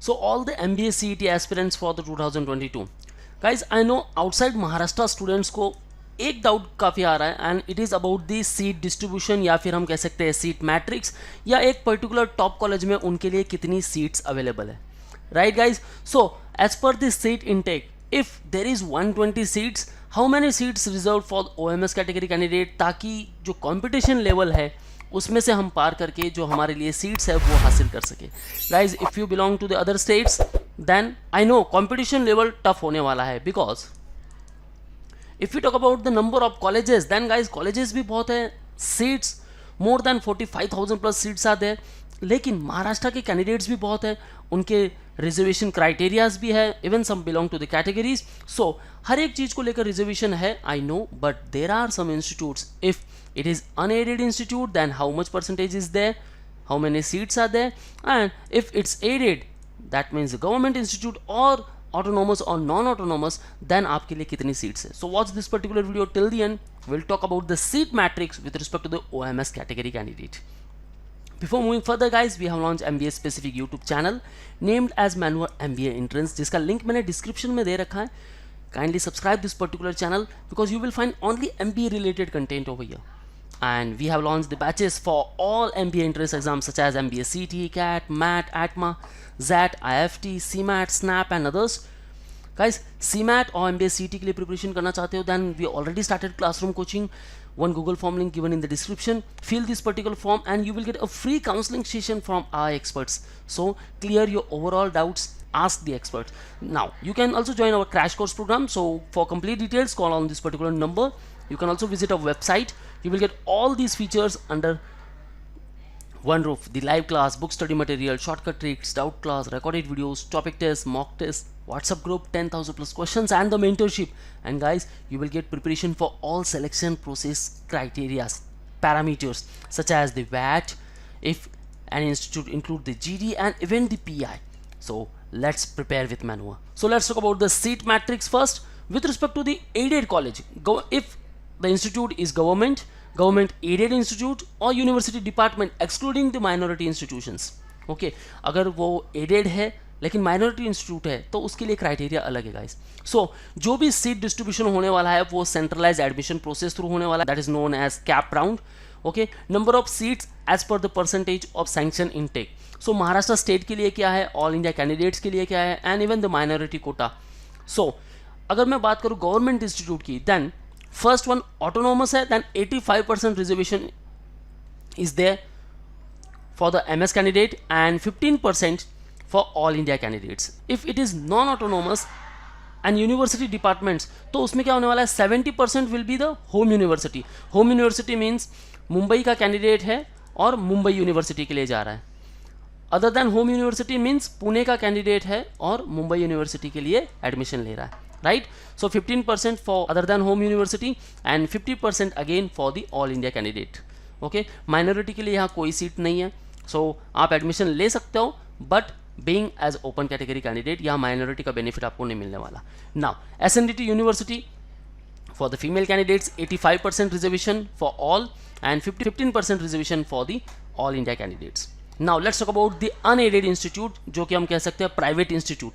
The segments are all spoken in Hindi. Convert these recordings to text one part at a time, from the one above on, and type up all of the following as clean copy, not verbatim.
So all the MBA CET aspirants for the 2022. Guys, I know outside Maharashtra students को एक डाउट काफ़ी आ रहा है and it is about the seat distribution या फिर हम कह सकते हैं सीट मैट्रिक्स या एक पर्टिकुलर टॉप कॉलेज में उनके लिए कितनी सीट्स अवेलेबल है. Right guys, so as per this seat intake if there is 120 seats, how many seats reserve for OMS category candidate, ताकि जो कॉम्पिटिशन लेवल है उसमें से हम पार करके जो हमारे लिए सीट्स है वो हासिल कर सके. Guys, if you belong to the other states then I know competition level tough होने वाला है, because if you talk about the number of colleges then guys colleges भी बहुत है, seats more than 45,000 plus seats आते हैं, लेकिन महाराष्ट्र के कैंडिडेट्स भी बहुत है, उनके रिजर्वेशन क्राइटेरियाज भी है, even some belong to the categories. So हर एक चीज़ को लेकर रिजर्वेशन है, I know, but there are some institutes. If it is unaided institute, then how much percentage is there, how many seats are there, and if it's aided that means the government institute or autonomous or non-autonomous, then आपके लिए कितनी seats है. So watch this particular video till the end. We'll talk about the seat matrix with respect to the OMS category candidate. Before moving further guys, we have launched MBA specific YouTube channel named as Manua MBA Entrance, जिसका लिंक मैंने डिस्क्रिप्शन में दे रखा है. Kindly subscribe this particular channel because you will find only MBA related content over here. And we have launched the batches for all MBA entrance exams such as MBA CT, CAT, MAT, ATMA, ZAT, IFT, CMAT, SNAP and others. Guys, CMAT और MBA CT के लिए प्रिपरेशन करना चाहते हो then we already started classroom coaching. One Google form link given in the description. Fill this particular form and you will get a free counseling session from our experts. So clear your overall doubts. Ask the experts. Now you can also join our crash course program. So for complete details call on this particular number. You can also visit our website. You will get all these features under one roof: the live class, book study material, shortcut tricks, doubt class, recorded videos, topic tests, mock tests, WhatsApp group, 10,000 plus questions and the mentorship. And guys, you will get preparation for all selection process criteria, parameters such as the VAT, if an institute include the GD and even the PI. So let's prepare with Manua. So let's talk about the seat matrix first. With respect to the aided college, if the institute is government aided institute or university department excluding the minority institutions. Okay, अगर वो aided है लेकिन minority institute है तो उसके लिए criteria अलग है guys. So जो भी seat distribution होने वाला है वो centralized admission process through होने वाला है, that is known as cap round. Okay, number of seats as per the percentage of sanction intake. So Maharashtra state के लिए क्या है, ऑल इंडिया कैंडिडेट्स के लिए क्या है, and even the minority quota. So अगर मैं बात करूँ गवर्नमेंट इंस्टीट्यूट की, देन फर्स्ट वन ऑटोनोमस है, then 85% reservation is there for the MS candidate and 15% for all India candidates. If it is non autonomous and university departments तो उसमें क्या होने वाला है, 70% will be the home university. Home university means Mumbai का कैंडिडेट है और मुंबई यूनिवर्सिटी के लिए जा रहा है. Other than home university means Pune का कैंडिडेट है और मुंबई यूनिवर्सिटी के लिए एडमिशन ले रहा है. Right, so 15% for other than home university and 50% again for the all India candidate. Okay, minority के लिए यहाँ कोई सीट नहीं है, सो आप एडमिशन ले सकते हो, but being as open category candidate यहाँ माइनॉरिटी का बेनिफिट आपको नहीं मिलने वाला. Now SNDT university for the female candidates 85% reservation for all and 15% reservation for the all India candidates. Now let's talk about the unaided institute, जो कि हम कह सकते हैं private institute.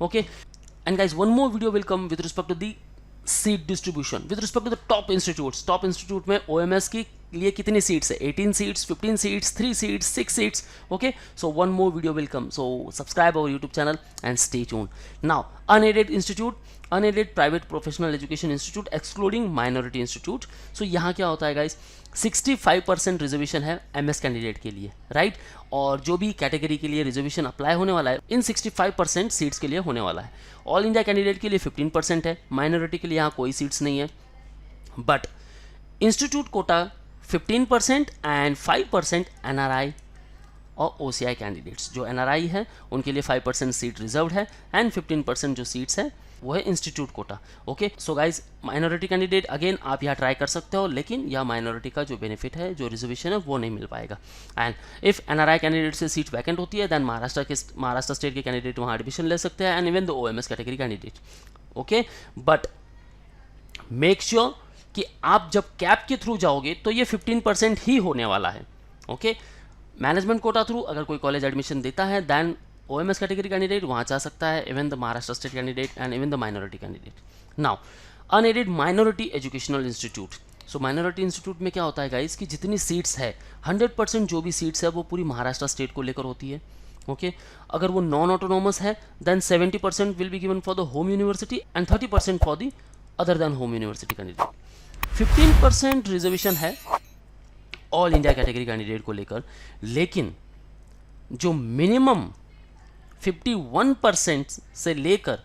Okay, and guys one more video will come with respect to the seat distribution with respect to the top institutes. Top institute में OMS की लिए कितनी सीट्स है, 18 seats, 15 seats, 3 seats, 6 seats. Okay, so one more video will come, so subscribe our YouTube channel and stay tuned. Now unaided institute, unaided private professional education institute excluding minority institute. So यहाँ क्या होता है guys, 65% रिजर्वेशन है MS कैंडिडेट के लिए, राइट, और जो भी कैटेगरी के लिए रिजर्वेशन अप्लाई होने वाला है इन 65% सीट्स के लिए होने वाला है. ऑल इंडिया कैंडिडेट के लिए 15% है, माइनॉरिटी के लिए यहाँ कोई सीट्स नहीं है, but institute quota 15% and 5% NRI और OCI कैंडिडेट्स. जो NRI है उनके लिए 5% सीट रिजर्व्ड है एंड 15% जो सीट्स है वो है institute quota. Okay, so guys minority candidate again आप यहाँ ट्राई कर सकते हो, लेकिन यह माइनॉरिटी का जो बेनिफिट है, जो रिजर्वेशन है वो नहीं मिल पाएगा. एंड इफ NRI कैंडिडेट से सीट वैकेंट होती है देन महाराष्ट्र स्टेट के कैंडिडेट वहाँ एडमिशन ले सकते हैं and even the OMS category candidate. Okay, but make sure कि आप जब कैप के थ्रू जाओगे तो ये 15% ही होने वाला है. ओके, मैनेजमेंट कोटा थ्रू अगर कोई कॉलेज एडमिशन देता है देन OMS कैटेगरी कैंडिडेट वहाँ जा सकता है, even the Maharashtra state candidate and even the minority candidate. Now unaided minority educational institute. So minority institute में क्या होता है गाइस कि जितनी सीट्स है 100% जो भी सीट्स है वो पूरी महाराष्ट्र स्टेट को लेकर होती है। ओके अगर वो नॉन ऑटोनोमस है then 70% will be given for the home university and 30% for the other than home university candidate. 15% reservation है ऑल इंडिया कैटेगरी कैंडिडेट को लेकर, लेकिन जो मिनिमम 51% से लेकर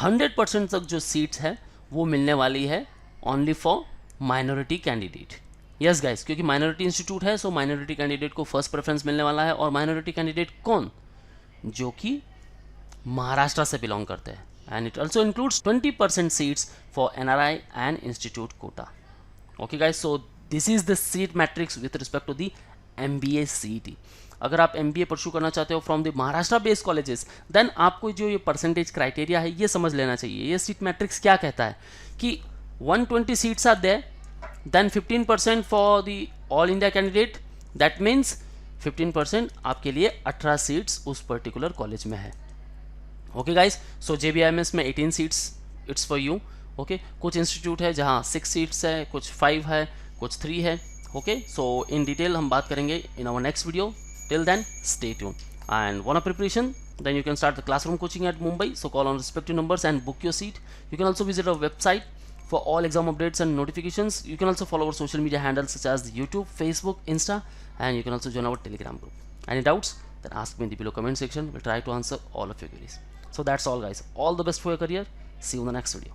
100% तक जो सीट्स है वो मिलने वाली है only for minority candidate. Yes guys, क्योंकि माइनॉरिटी इंस्टीट्यूट है, सो माइनॉरिटी कैंडिडेट को फर्स्ट प्रेफरेंस मिलने वाला है। और माइनॉरिटी कैंडिडेट कौन? जो कि महाराष्ट्र से बिलोंग करते हैं। And it also includes 20% seats for NRI and institute quota. Okay guys, so this is the seat matrix with respect to the MBA CET। अगर आप MBA परस्यू करना चाहते हो from the Maharashtra based colleges, then आपको जो ये परसेंटेज क्राइटेरिया है ये समझ लेना चाहिए। ये सीट मैट्रिक्स क्या कहता है कि 120 seats are there, then 15% for the all India candidate, that means 15% आपके लिए 18 सीट्स उस पर्टिकुलर कॉलेज में है। ओके गाइस, सो JBIMS में 18 seats it's for you. Okay कुछ इंस्टीट्यूट है जहाँ 6 सीट्स है, कुछ 5 है, कुछ 3 है। ओके सो इन डिटेल हम बात करेंगे in our next video. Till then stay tune and want a preparation, then you can start the classroom coaching at Mumbai. So call on respective numbers and book your seat. You can also visit our website for all exam updates and notifications. You can also follow our social media handles such as YouTube, Facebook, Insta, and you can also join our Telegram group. Any doubts? Then ask me in the below comment section. We'll try to answer all of your queries. So that's all guys. All the best for your career. See you in the next video.